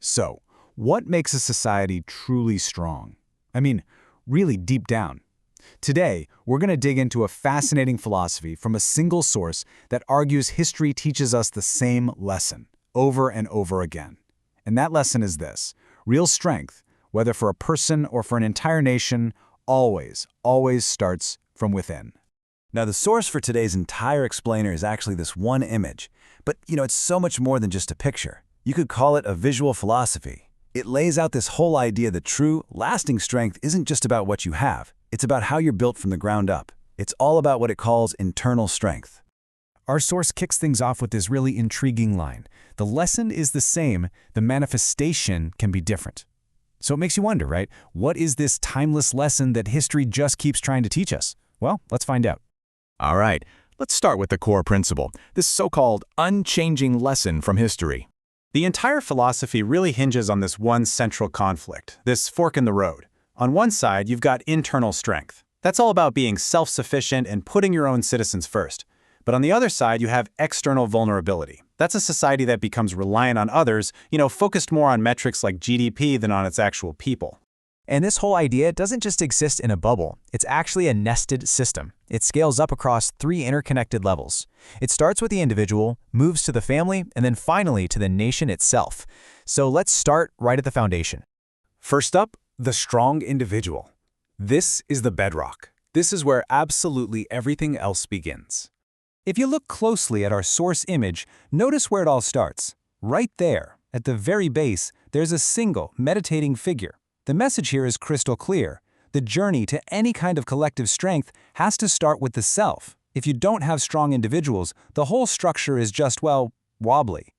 So, what makes a society truly strong? I mean, really deep down. Today, we're going to dig into a fascinating philosophy from a single source that argues history teaches us the same lesson, over and over again. And that lesson is this: real strength, whether for a person or for an entire nation, always starts from within. Now, the source for today's entire explainer is actually this one image. But, it's so much more than just a picture. You could call it a visual philosophy. It lays out this whole idea that true, lasting strength isn't just about what you have. It's about how you're built from the ground up. It's all about what it calls internal strength. Our source kicks things off with this really intriguing line. The lesson is the same, the manifestation can be different. So it makes you wonder, right? What is this timeless lesson that history just keeps trying to teach us? Well, let's find out. All right, let's start with the core principle, this so-called unchanging lesson from history. The entire philosophy really hinges on this one central conflict, this fork in the road. On one side, you've got internal strength. That's all about being self-sufficient and putting your own citizens first. But on the other side, you have external vulnerability. That's a society that becomes reliant on others, focused more on metrics like GDP than on its actual people. And this whole idea doesn't just exist in a bubble. It's actually a nested system. It scales up across 3 interconnected levels. It starts with the individual, moves to the family, and then finally to the nation itself. So let's start right at the foundation. First up, the strong individual. This is the bedrock. This is where absolutely everything else begins. If you look closely at our source image, notice where it all starts. Right there, at the very base, there's a single, meditating figure. The message here is crystal clear. The journey to any kind of collective strength has to start with the self. If you don't have strong individuals, the whole structure is just, wobbly.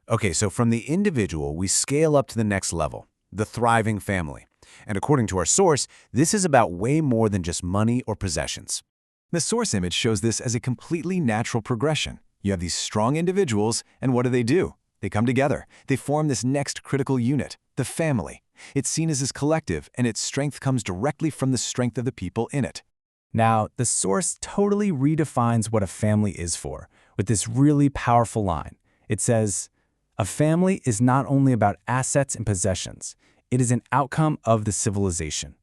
Okay, so from the individual, we scale up to the next level, the thriving family. And according to our source, this is about way more than just money or possessions. The source image shows this as a completely natural progression. You have these strong individuals, and what do? They come together. They form this next critical unit, the family. It's seen as this collective, and its strength comes directly from the strength of the people in it. Now, the source totally redefines what a family is with this really powerful line. It says, "A family is not only about assets and possessions. It is an outcome of the civilization."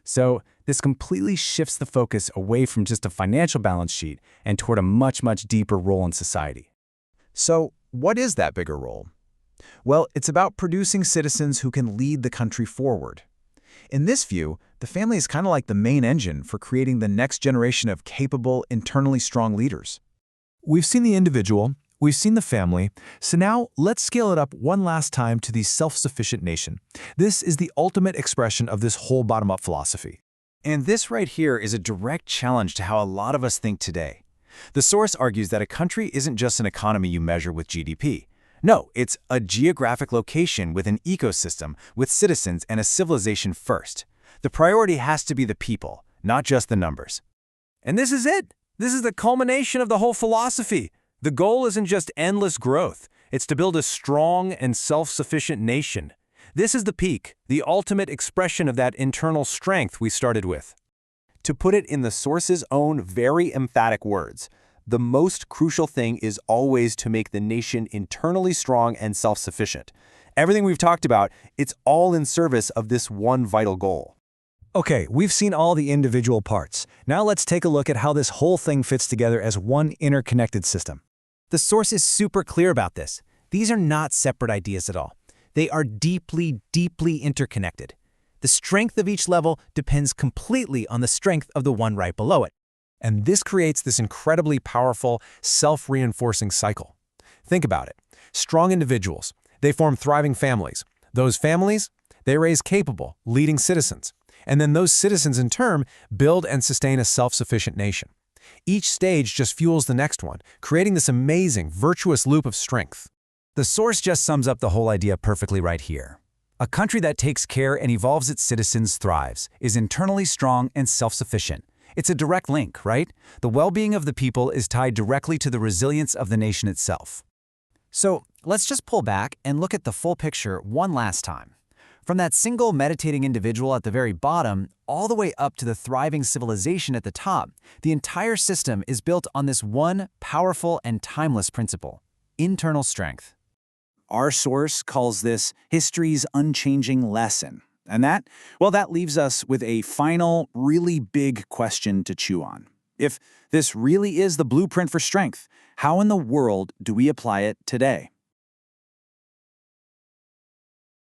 So, this completely shifts the focus away from just a financial balance sheet and toward a much deeper role in society. So, what is that bigger role? Well, it's about producing citizens who can lead the country forward. In this view, the family is kind of like the main engine for creating the next generation of capable, internally strong leaders. We've seen the individual, we've seen the family, so now let's scale it up one last time to the self-sufficient nation. This is the ultimate expression of this whole bottom-up philosophy. And this right here is a direct challenge to how a lot of us think today. The source argues that a country isn't just an economy you measure with GDP. No, it's a geographic location with an ecosystem, with citizens and a civilization first. The priority has to be the people, not just the numbers. And this is it. This is the culmination of the whole philosophy. The goal isn't just endless growth. It's to build a strong and self-sufficient nation. This is the peak, the ultimate expression of that internal strength we started with. To put it in the source's own very emphatic words, the most crucial thing is always to make the nation internally strong and self-sufficient. Everything we've talked about, it's all in service of this one vital goal. Okay, we've seen all the individual parts. Now let's take a look at how this whole thing fits together as one interconnected system. The source is super clear about this. These are not separate ideas at all. They are deeply interconnected. The strength of each level depends completely on the strength of the one right below it. And this creates this incredibly powerful, self-reinforcing cycle. Think about it. Strong individuals, they form thriving families. Those families, they raise capable, leading citizens. And then those citizens in turn build and sustain a self-sufficient nation. Each stage just fuels the next one, creating this amazing, virtuous loop of strength. The source just sums up the whole idea perfectly right here. A country that takes care and evolves its citizens thrives, is internally strong and self-sufficient. It's a direct link, right? The well-being of the people is tied directly to the resilience of the nation itself. So let's just pull back and look at the full picture one last time. From that single meditating individual at the very bottom, all the way up to the thriving civilization at the top, the entire system is built on this one powerful and timeless principle: internal strength. Our source calls this history's unchanging lesson. And that leaves us with a final, really big question to chew on. If this really is the blueprint for strength, how in the world do we apply it today?